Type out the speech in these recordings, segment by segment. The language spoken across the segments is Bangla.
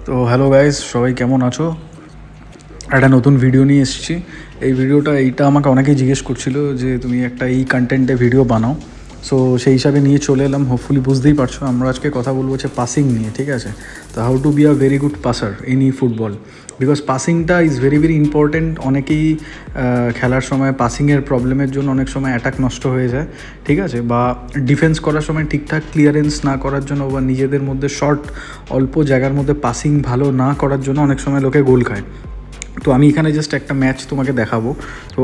তো হ্যালো গাইস, সবাই কেমন আছো? একটা নতুন ভিডিও নিয়ে এসেছি। এই ভিডিওটা আমাকে অনেকেই জিজ্ঞেস করছিল যে তুমি একটা এই কন্টেন্টে ভিডিও বানাও। সো সেই হিসাবে নিয়ে চলে এলাম। হোপফুলি বুঝতেই পারছো আমরা আজকে কথা বলবো হচ্ছে পাসিং নিয়ে, ঠিক আছে? তো how to be a very good passer in football, because পাসিংটা ইজ ভেরি ভেরি ইম্পর্টেন্ট। অনেকেই খেলার সময় পাসিংয়ের প্রবলেমের জন্য অনেক সময় অ্যাটাক নষ্ট হয়ে যায়, ঠিক আছে? বা ডিফেন্স করার সময় ঠিকঠাক ক্লিয়ারেন্স না করার জন্য বা নিজেদের মধ্যে শর্ট অল্প জায়গার মধ্যে পাসিং ভালো না করার জন্য অনেক সময় লোকে গোল খায়। তো আমি এখানে জাস্ট একটা ম্যাচ তোমাকে দেখাবো। তো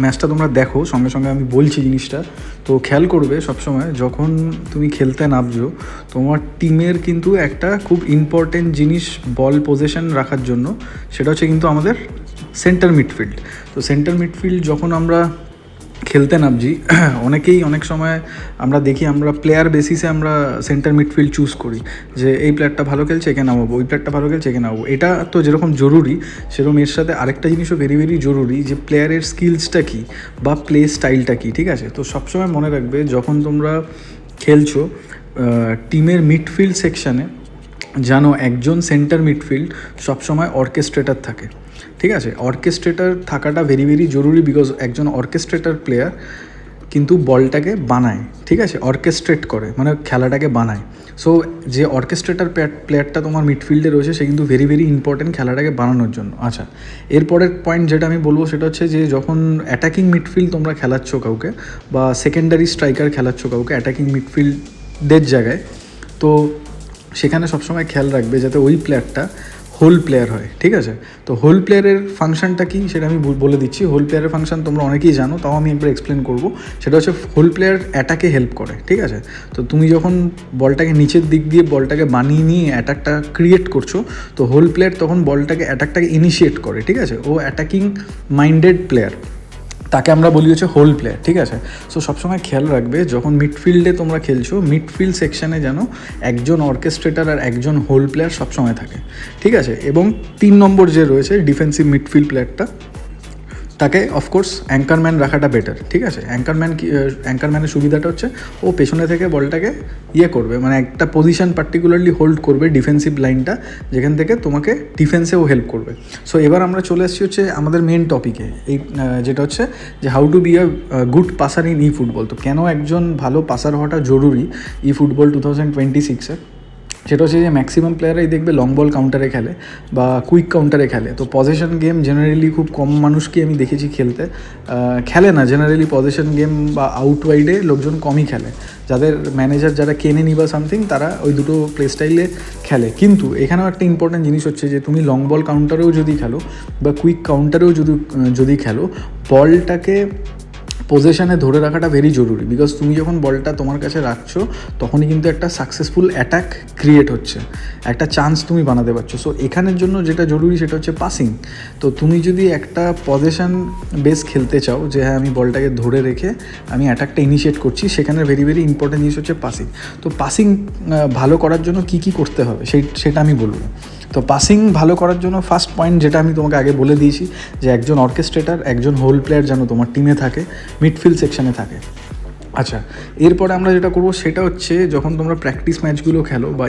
ম্যাচটা তোমরা দেখো, সঙ্গে সঙ্গে আমি বলছি জিনিসটা। তো খেয়াল করবে সবসময় যখন তুমি খেলতে নামছো, তোমার টিমের কিন্তু একটা খুব ইম্পর্টেন্ট জিনিস বল পজিশন রাখার জন্য, সেটা হচ্ছে কিন্তু আমাদের সেন্টার মিডফিল্ড। তো সেন্টার মিডফিল্ড যখন আমরা খেলতে নামছি অনেকেই অনেক সময় আমরা দেখি আমরা প্লেয়ার বেসিসে আমরা সেন্টার মিডফিল্ড চুজ করি, যে এই প্লেয়ারটা ভালো খেলছে একে নামাবো, ওই প্লেয়ারটা ভালো খেলছে একে নামাবো। এটা তো যেরকম জরুরি, সেরকম এর সাথে আরেকটা জিনিসও ভেরি ভেরি জরুরি, যে প্লেয়ারের স্কিলসটা কী বা প্লে স্টাইলটা কী, ঠিক আছে? তো সবসময় মনে রাখবে যখন তোমরা খেলছো টিমের মিডফিল্ড সেকশানে যেন একজন সেন্টার মিডফিল্ড সবসময় অর্কেস্ট্রেটার থাকে, ঠিক আছে? অর্কেস্ট্রেটার থাকাটা ভেরি ভেরি জরুরি, বিকজ একজন অর্কেস্ট্রেটার প্লেয়ার কিন্তু বলটাকে বানায়, ঠিক আছে? অর্কেস্ট্রেট করে মানে খেলাটাকে বানায়। সো যে অর্কেস্ট্রেটার প্লেয়ারটা তোমার মিডফিল্ডে রয়েছে, সে কিন্তু ভেরি ভেরি ইম্পর্টেন্ট খেলাটাকে বানানোর জন্য। আচ্ছা, এরপরের পয়েন্ট যেটা আমি বলবো সেটা হচ্ছে যে যখন অ্যাটাকিং মিডফিল্ড তোমরা খেলাচ্ছ কাউকে, বা সেকেন্ডারি স্ট্রাইকার খেলাচ্ছ কাউকে অ্যাটাকিং মিডফিল্ডের জায়গায়, তো সেখানে সবসময় খেয়াল রাখবে যাতে ওই প্লেয়ারটা হোল প্লেয়ার হয়, ঠিক আছে? তো হোল প্লেয়ারের ফাংশনটা কী সেটা আমি বলে দিচ্ছি। হোল প্লেয়ারের ফাংশন তোমরা অনেকেই জানো, তাও আমি একবার এক্সপ্লেন করবো। সেটা হচ্ছে হোল প্লেয়ার অ্যাটাকে হেল্প করে, ঠিক আছে? তো তুমি যখন বলটাকে নিচের দিক দিয়ে বলটাকে বানিয়ে নিয়ে অ্যাটাকটা ক্রিয়েট করছো, তো হোল প্লেয়ার তখন অ্যাটাকটাকে ইনিশিয়েট করে, ঠিক আছে? ও অ্যাটাকিং মাইন্ডেড প্লেয়ার, তাকে আমরা বলি হচ্ছে হোল প্লেয়ার, ঠিক আছে? সো সবসময় খেয়াল রাখবে যখন মিডফিল্ডে তোমরা খেলছো, মিডফিল্ড সেকশানে যেন একজন অর্কেস্ট্রেটার আর একজন হোল প্লেয়ার সবসময় থাকে, ঠিক আছে? এবং 3 নম্বর যে রয়েছে ডিফেন্সিভ মিডফিল্ড প্লেয়ারটা, তাকে অফকোর্স অ্যাঙ্কারম্যান রাখাটা বেটার, ঠিক আছে? অ্যাঙ্কারম্যানের সুবিধাটা হচ্ছে ও পেছনে থেকে বলটাকে করবে, মানে একটা পজিশন পার্টিকুলারলি হোল্ড করবে ডিফেন্সিভ লাইনটা, যেখান থেকে তোমাকে ডিফেন্সেও হেল্প করবে। সো এবার আমরা চলে আসছি হচ্ছে আমাদের মেন টপিকে, যেটা হচ্ছে যে how to be a good passer in football. তো কেন একজন ভালো পাসার হওয়াটা জরুরি ফুটবল 2026-এ? সেটা হচ্ছে যে ম্যাক্সিমাম প্লেয়ারাই দেখবে লং বল কাউন্টারে খেলে বা কুইক কাউন্টারে খেলে। তো পজিশন গেম জেনারেলি খুব কম মানুষকে আমি দেখেছি খেলতে, খেলে না জেনারেলি পজিশন গেম বা আউট ওয়াইডে লোকজন কমই খেলে। যাদের ম্যানেজার যারা কেনে নি বা সামথিং, তারা ওই দুটো প্লে স্টাইলে খেলে। কিন্তু এখানেও একটা ইম্পর্টেন্ট জিনিস হচ্ছে যে তুমি লং বল কাউন্টারেও যদি খেলো বা কুইক কাউন্টারেও যদি খেলো, বলটাকে পজিশনে ধরে রাখাটা ভেরি জরুরি, বিকজ তুমি যখন বলটা তোমার কাছে রাখছো, তখনই কিন্তু একটা সাকসেসফুল অ্যাটাক ক্রিয়েট হচ্ছে, একটা চান্স তুমি বানাতে পারছো। সো এখানের জন্য যেটা জরুরি সেটা হচ্ছে পাসিং। তো তুমি যদি একটা পজিশন বেস খেলতে চাও, যে হ্যাঁ আমি বলটাকে ধরে রেখে আমি অ্যাটাকটা ইনিশিয়েট করছি, সেখানে ভেরি ভেরি ইম্পর্টেন্ট জিনিস হচ্ছে পাসিং। তো পাসিং ভালো করার জন্য কী কী করতে হবে সেটা আমি বলবো। তো পাসিং ভালো করার জন্য ফার্স্ট পয়েন্ট যেটা আমি তোমাকে আগে বলে দিয়েছি, যে একজন অর্কেস্ট্রেটার, একজন হোল প্লেয়ার যেন তোমার টিমে থাকে, মিডফিল্ড সেকশনে থাকে। আচ্ছা, এরপরে আমরা যেটা করবো সেটা হচ্ছে যখন তোমরা প্র্যাকটিস ম্যাচগুলো খেলো বা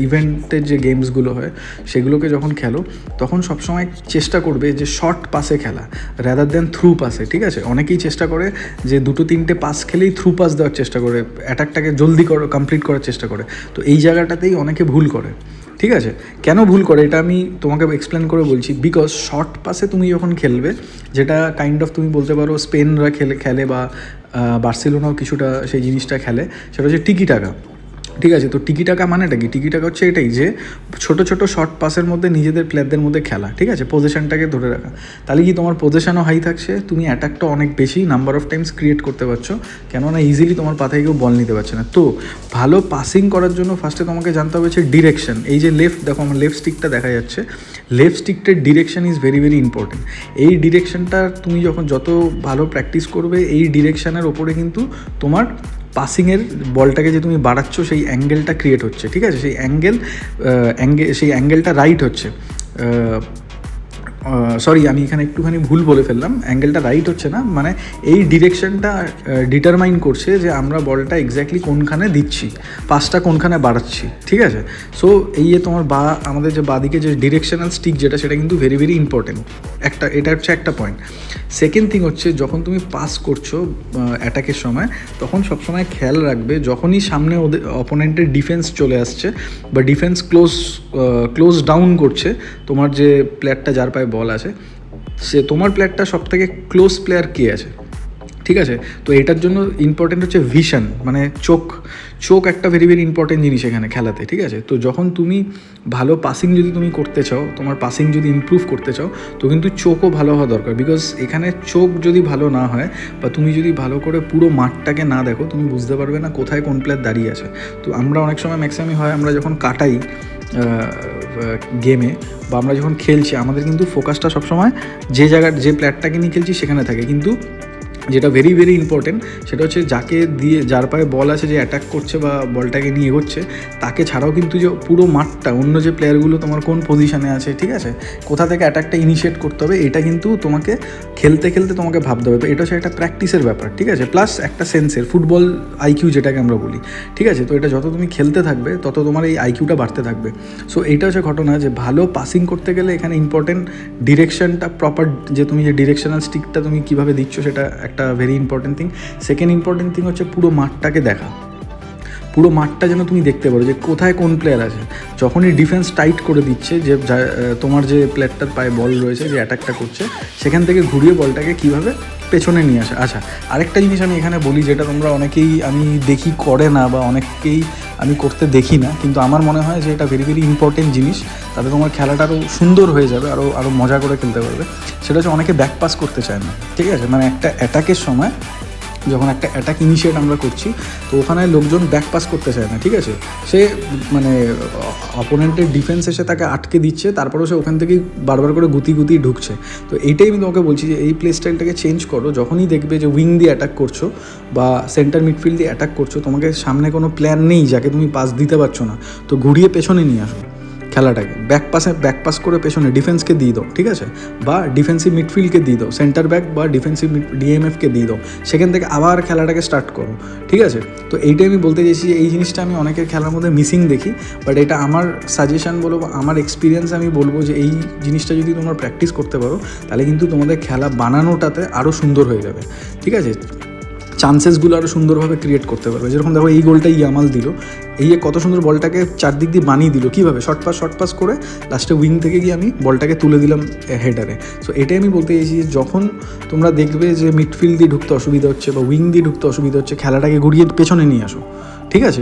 ইভেন্টের যে গেমসগুলো হয় সেগুলোকে যখন খেলো, তখন সবসময় চেষ্টা করবে যে শর্ট পাসে খেলা রাদার দ্যান থ্রু পাসে, ঠিক আছে? অনেকেই চেষ্টা করে যে 2-3টে পাস খেলেই থ্রু পাস দেওয়ার চেষ্টা করে, অ্যাটাকটাকে জলদি কমপ্লিট করার চেষ্টা করে। তো এই জায়গাটাতেই অনেকে ভুল করে, ঠিক আছে? কেন ভুল করে এটা আমি তোমাকে এক্সপ্লেন করে বলছি। বিকজ শর্ট পাসে তুমি যখন খেলবে, যেটা কাইন্ড অফ তুমি বলতে পারো স্পেনরা খেলে বা বার্সেলোনাও কিছুটা সেই জিনিসটা খেলে, সেটা হচ্ছে টিকি টাকা, ঠিক আছে? তো টিকি টাকা মানেটা কি? টিকি টাকা হচ্ছে এটাই, যে ছোটো ছোটো শর্ট পাসের মধ্যে নিজেদের প্লেয়ারদের মধ্যে খেলা, ঠিক আছে? পজিশনটাকে ধরে রাখা। তাহলে কি তোমার পজিশনও হাই থাকছে, তুমি অ্যাটাকটা অনেক বেশি নাম্বার অফ টাইমস ক্রিয়েট করতে পারছো, কেননা ইজিলি তোমার পাতায় কেউ বল নিতে পারছে না। তো ভালো পাসিং করার জন্য ফার্স্টে তোমাকে জানতে হবে হচ্ছে ডিরেকশন। এই যে দেখো আমার লেফট স্টিকটা দেখা যাচ্ছে, লেফট স্টিকটার direction is very very important. এই ডিরেকশনটা তুমি যত ভালো প্র্যাকটিস করবে, এই ডিরেকশানের ওপরে কিন্তু তোমার পাসিংয়ের বলটাকে যে তুমি বাড়াচ্ছ সেই অ্যাঙ্গেলটা ক্রিয়েট হচ্ছে, ঠিক আছে? সেই অ্যাঙ্গেলটা রাইট হচ্ছে। সরি আমি এখানে একটুখানি ভুল বলে ফেললাম, অ্যাঙ্গেলটা রাইট হচ্ছে না, মানে এই ডিরেকশনটা ডিটারমাইন করছে যে আমরা বলটা এক্স্যাক্টলি কোনখানে দিচ্ছি, পাসটা কোনখানে বাড়াচ্ছি, ঠিক আছে। সো এই যে তোমার আমাদের যে বাঁদিকে যে ডিরেকশনাল স্টিক যেটা, সেটা কিন্তু ভেরি ভেরি ইম্পর্টেন্ট এটা হচ্ছে একটা পয়েন্ট। সেকেন্ড থিং হচ্ছে যখন তুমি পাস করছো অ্যাটাকের সময়, তখন সবসময় খেয়াল রাখবে যখনই সামনে ওদের অপোনেন্টের ডিফেন্স চলে আসছে বা ডিফেন্স ক্লোজ ডাউন করছে, তোমার যে প্লেয়ারটা যার পায়ে বল আছে, সে তোমার প্লেয়ারটা সব থেকে ক্লোজ প্লেয়ার কে আছে, ঠিক আছে। তো এটার জন্য ইম্পর্টেন্ট হচ্ছে ভিশন, মানে চোখ একটা ভেরি ভেরি ইম্পর্টেন্ট জিনিস এখানে খেলাতে, ঠিক আছে। তো যখন তুমি ভালো পাসিং যদি তুমি করতে চাও, তোমার পাসিং যদি ইমপ্রুভ করতে চাও, তো কিন্তু চোখও ভালো হওয়া দরকার। বিকজ এখানে চোখ যদি ভালো না হয় বা তুমি যদি ভালো করে পুরো মাঠটাকে না দেখো, তুমি বুঝতে পারবে না কোথায় কোন প্লেয়ার দাঁড়িয়ে আছে। তো আমরা অনেক সময় ম্যাক্সিমাম হয় আমরা যখন কাটাই গেমে বা আমরা যখন খেলছি, আমাদের কিন্তু ফোকাসটা সবসময় যে যে প্লেয়ারটাকে নিয়ে খেলছি সেখানে থাকে, কিন্তু যেটা ভেরি ভেরি ইম্পর্টেন্ট সেটা হচ্ছে যার পায়ে বল আছে, যে অ্যাটাক করছে বা বলটাকে নিয়ে এগোচ্ছে, তাকে ছাড়াও কিন্তু যে পুরো মাঠটা অন্য যে প্লেয়ারগুলো তোমার কোন পজিশানে আছে, ঠিক আছে, কোথা থেকে অ্যাটাকটা ইনিশিয়েট করতে হবে, এটা কিন্তু তোমাকে খেলতে খেলতে তোমাকে ভাবতে হবে। তো এটা হচ্ছে একটা প্র্যাকটিসের ব্যাপার, ঠিক আছে, প্লাস একটা সেন্সের ফুটবল আইকিউ যেটাকে আমরা বলি, ঠিক আছে। তো এটা যত তুমি খেলতে থাকবে তত তোমার এই আইকিউটা বাড়তে থাকবে। সো এইটা হচ্ছে ঘটনা যে ভালো পাসিং করতে গেলে এখানে ইম্পর্টেন্ট ডিরেকশনটা প্রপার, যে তুমি যে ডিরেকশনাল স্টিকটা তুমি কীভাবে দিচ্ছ সেটা একটা very important thing. Second important thing হচ্ছে পুরো মাঠটাকে দেখা, পুরো মাঠটা যেন তুমি দেখতে পারো যে কোথায় কোন প্লেয়ার আছে। যখনই ডিফেন্স টাইট করে দিচ্ছে, যে তোমার যে প্লেয়ারটার পায়ে বল রয়েছে, যে অ্যাটাকটা করছে, সেখান থেকে ঘুরিয়ে বলটাকে কীভাবে পেছনে নিয়ে আসে। আচ্ছা, আরেকটা জিনিস আমি এখানে বলি, যেটা তোমরা অনেকেই আমি দেখি করে না বা অনেককেই আমি করতে দেখি না, কিন্তু আমার মনে হয় যে এটা ভেরি ভেরি ইম্পর্টেন্ট জিনিস, তাতে তোমার খেলাটা আরও সুন্দর হয়ে যাবে, আরও মজা করে খেলতে পারবে। সেটা হচ্ছে অনেকে ব্যাক পাস করতে চায় না, ঠিক আছে, মানে একটা অ্যাটাকের সময় যখন একটা অ্যাটাক ইনিশিয়েট আমরা করছি, তো ওখানে লোকজন ব্যাক পাস করতে চায় না, ঠিক আছে। সে মানে অপোনেন্টের ডিফেন্স এসে তাকে আটকে দিচ্ছে, তারপরেও সে ওখান থেকেই বারবার করে গুতি ঢুকছে। তো এইটাই আমি তোমাকে বলছি যে এই প্লে স্টাইলটাকে চেঞ্জ করো। যখনই দেখবে যে উইং দিয়ে অ্যাটাক করছো বা সেন্টার মিডফিল্ড দিয়ে অ্যাটাক করছো, তোমাকে সামনে কোনো প্লেয়ার নেই যাকে তুমি পাস দিতে পারছো না, তো ঘুরিয়ে পেছনে নিয়ে আসো খেলাটাকে, ব্যাক পাস করে পেছনে ডিফেন্সকে দিয়ে দাও, ঠিক আছে, বা ডিফেন্সিভ মিডফিল্ডকে দিয়ে দাও, সেন্টার ব্যাক বা ডিফেন্সিভ ডিএমএফকে দিয়ে দাও, সেখান থেকে আবার খেলাটাকে স্টার্ট করো, ঠিক আছে। তো এইটাই আমি বলতে চাইছি যে এই জিনিসটা আমি অনেকের খেলার মধ্যে মিসিং দেখি, বাট এটা আমার সাজেশান বলবো, আমার এক্সপিরিয়েন্স আমি বলবো যে এই জিনিসটা যদি তোমরা প্র্যাকটিস করতে পারো, তাহলে কিন্তু তোমাদের খেলা বানানোটাতে আরও সুন্দর হয়ে যাবে, ঠিক আছে, চান্সেসগুলো আরও সুন্দরভাবে ক্রিয়েট করতে পারবে। যেরকম দেখো এই গোলটা ইয়ামাল দিল, এই কত সুন্দর বলটাকে চারদিক দিয়ে বানিয়ে দিল, কীভাবে শর্ট পাস করে লাস্টে উইং থেকে গিয়ে আমি বলটাকে তুলে দিলাম হেডারে। সো এটাই আমি বলতে চাইছি যে যখন তোমরা দেখবে যে মিডফিল্ড দিয়ে ঢুকতে অসুবিধা হচ্ছে বা উইং দিয়ে ঢুকতে অসুবিধা হচ্ছে, খেলাটাকে ঘুরিয়ে পেছনে নিয়ে আসো, ঠিক আছে,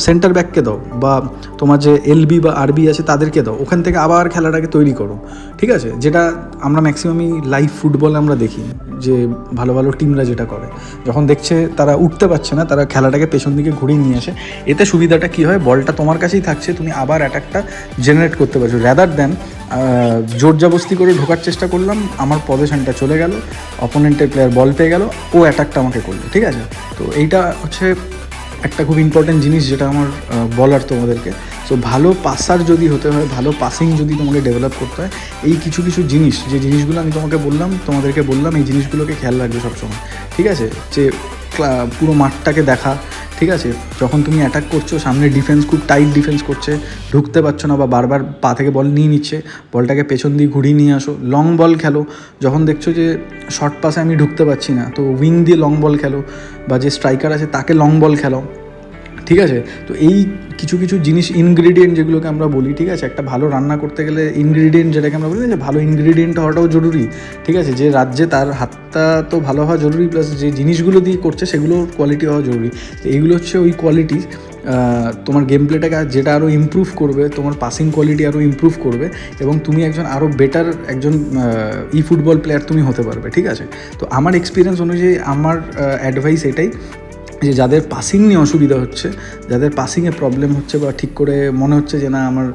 সেন্টার ব্যাককে দাও বা তোমার যে এলবি বা আরবি আছে তাদেরকে দাও, ওখান থেকে আবার খেলাটাকে তৈরি করো, ঠিক আছে। যেটা আমরা ম্যাক্সিমামই লাইভ ফুটবলে আমরা দেখি যে ভালো ভালো টিমরা যেটা করে, যখন দেখছে তারা উঠতে পারছে না, তারা খেলাটাকে পেছন দিকে ঘুরিয়ে নিয়ে আসে। এতে সুবিধাটা কী হয়, বলটা তোমার কাছেই থাকছে, তুমি আবার অ্যাটাকটা জেনারেট করতে পারছো, র্যাদার দ্যান জোর জবস্তি করে ঢোকার চেষ্টা করলাম, আমার পজিশনটা চলে গেল, অপোনেন্টের প্লেয়ার বল পেয়ে গেল, ও অ্যাটাকটা আমাকে করলো, ঠিক আছে। তো এইটা হচ্ছে একটা খুব ইম্পর্টেন্ট জিনিস যেটা আমার বলার তোমাদেরকে। সো ভালো পাসার যদি হতে হয়, ভালো পাসিং যদি তোমাকে ডেভেলপ করতে হয়, এই কিছু জিনিস, যে জিনিসগুলো আমি তোমাদেরকে বললাম, এই জিনিসগুলোকে খেয়াল রাখবে সবসময়, ঠিক আছে। যে পুরো মাঠটাকে দেখা, ঠিক আছে, যখন তুমি অ্যাটাক করছো, সামনে ডিফেন্স খুব টাইট ডিফেন্স করছে, ঢুকতে পারছো না বা বারবার পা থেকে বল নিয়ে নিচ্ছে, বলটাকে পেছন দিয়ে ঘুরিয়ে নিয়ে আসো, লং বল খেলো। যখন দেখছো যে শর্ট পাসে আমি ঢুকতে পারছি না, তো উইং দিয়ে লং বল খেলো, বা যে স্ট্রাইকার আছে তাকে লং বল খেলো, ঠিক আছে। তো এই কিছু জিনিস ইনগ্রিডিয়েন্ট যেগুলোকে আমরা বলি, ঠিক আছে, একটা ভালো রান্না করতে গেলে ইনগ্রিডিয়েন্ট যেটাকে আমরা বলি, যে ভালো ইনগ্রিডিয়েন্ট হওয়াটাও জরুরি, ঠিক আছে, যে রাজ্যে তার হাতটা তো ভালো হওয়া জরুরি, প্লাস যে জিনিসগুলো দিয়ে করছে সেগুলোর কোয়ালিটি হওয়া জরুরি। তো এইগুলো হচ্ছে ওই কোয়ালিটি তোমার গেম প্লেটাকে যেটা আরও ইমপ্রুভ করবে, তোমার পাসিং কোয়ালিটি আরও ইমপ্রুভ করবে, এবং তুমি আরও বেটার একজন ফুটবল প্লেয়ার তুমি হতে পারবে, ঠিক আছে। তো আমার এক্সপিরিয়েন্স অনুযায়ী আমার অ্যাডভাইস এটাই যে যাদের পাসিং নিয়ে অসুবিধা হচ্ছে, যাদের পাসিংয়ে প্রবলেম হচ্ছে বা ঠিক করে মনে হচ্ছে যে না আমার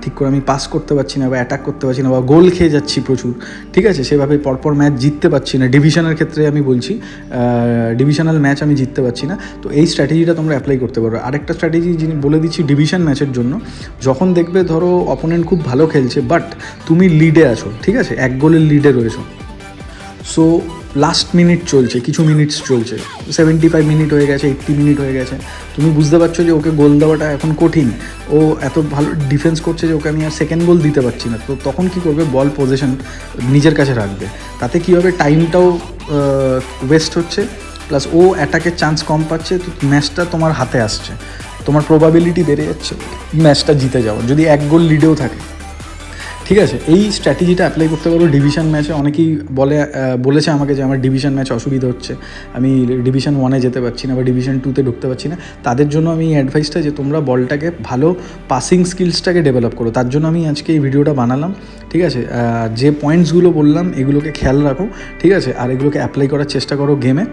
ঠিক করে আমি পাস করতে পারছি না বা অ্যাটাক করতে পারছি না বা গোল খেয়ে যাচ্ছি প্রচুর, ঠিক আছে, সেভাবে পরপর ম্যাচ জিততে পারছি না, ডিভিশনের ক্ষেত্রে আমি বলছি ডিভিশনাল ম্যাচ আমি জিততে পারছি না, তো এই স্ট্র্যাটেজিটা তোমরা অ্যাপ্লাই করতে পারো। আরেকটা স্ট্র্যাটেজি যিনি বলে দিচ্ছি ডিভিশন ম্যাচের জন্য, যখন দেখবে ধরো অপোনেন্ট খুব ভালো খেলছে বাট তুমি লিডে আছো, ঠিক আছে, 1 গোলের লিডে রয়েছো, সো লাস্ট মিনিট চলছে, কিছু মিনিটস চলছে, 75 মিনিট হয়ে গেছে, 80 মিনিট হয়ে গেছে, তুমি বুঝতে পারছো যে ওকে গোল দেওয়াটা এখন কঠিন, ও এত ভালো ডিফেন্স করছে যে ওকে আমি আর সেকেন্ড গোল দিতে পারছি না, তো তখন কী করবে, বল পজিশন নিজের কাছে রাখবে, তাতে কী হবে, টাইমটাও ওয়েস্ট হচ্ছে, প্লাস ও অ্যাটাকের চান্স কম পাচ্ছে, তো ম্যাচটা তোমার হাতে আসছে, তোমার প্রবাবিলিটি বেড়ে যাচ্ছে ম্যাচটা জিতে যাওয়ার, যদি 1 গোল লিডেও থাকে, ঠিক আছে। এই স্ট্র্যাটেজিটা অ্যাপ্লাই করতে পারো ডিভিশন ম্যাচে। অনেকেই বলেছে আমাকে যে আমার ডিভিশন ম্যাচে অসুবিধা হচ্ছে, আমি ডিভিশন 1-এ যেতে পারছি না বা ডিভিশন 2-তে ঢুকতে পারছি না, তাদের জন্য আমি এই অ্যাডভাইসটা যে তোমরা বলটাকে ভালো পাসিং স্কিলসটাকে ডেভেলপ করো, তার জন্য আমি আজকে এই ভিডিওটা বানালাম, ঠিক আছে। যে পয়েন্টসগুলো বললাম এগুলোকে খেয়াল রাখো, ঠিক আছে, আর এগুলোকে অ্যাপ্লাই করার চেষ্টা করো গেমে।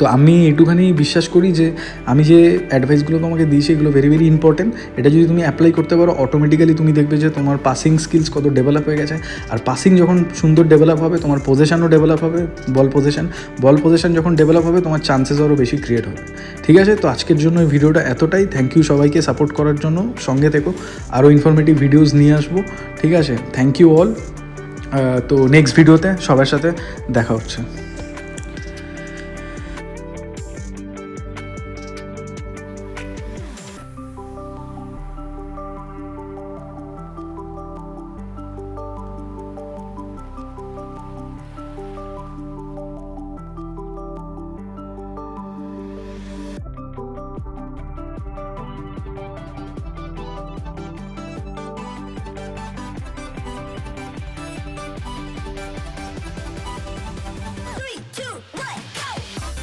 তো আমি একটুখানি বিশ্বাস করি যে আমি যে অ্যাডভাইসগুলো তোমাকে দিয়েছি এগুলো ভেরি ভেরি ইম্পর্টেন্ট, এটা যদি তুমি অ্যাপ্লাই করতে পারো অটোমেটিক্যালি তুমি দেখবে যে তোমার পাসিং স্কিলস কত ডেভেলপ হয়ে গেছে, আর পাসিং যখন সুন্দর ডেভেলপ হবে তোমার পজিশনও ডেভেলপ হবে, বল পজিশন যখন ডেভেলপ হবে তোমার চান্সেস আরও বেশি ক্রিয়েট হবে, ঠিক আছে। তো আজকের জন্য এই ভিডিওটা এতটাই, থ্যাংক ইউ সবাইকে সাপোর্ট করার জন্য, সঙ্গে থেকো, আরও ইনফরমেটিভ ভিডিওস নিয়ে আসবো, ঠিক আছে, থ্যাংক ইউ অল। তো নেক্সট ভিডিওতে সবার সাথে দেখা হচ্ছে।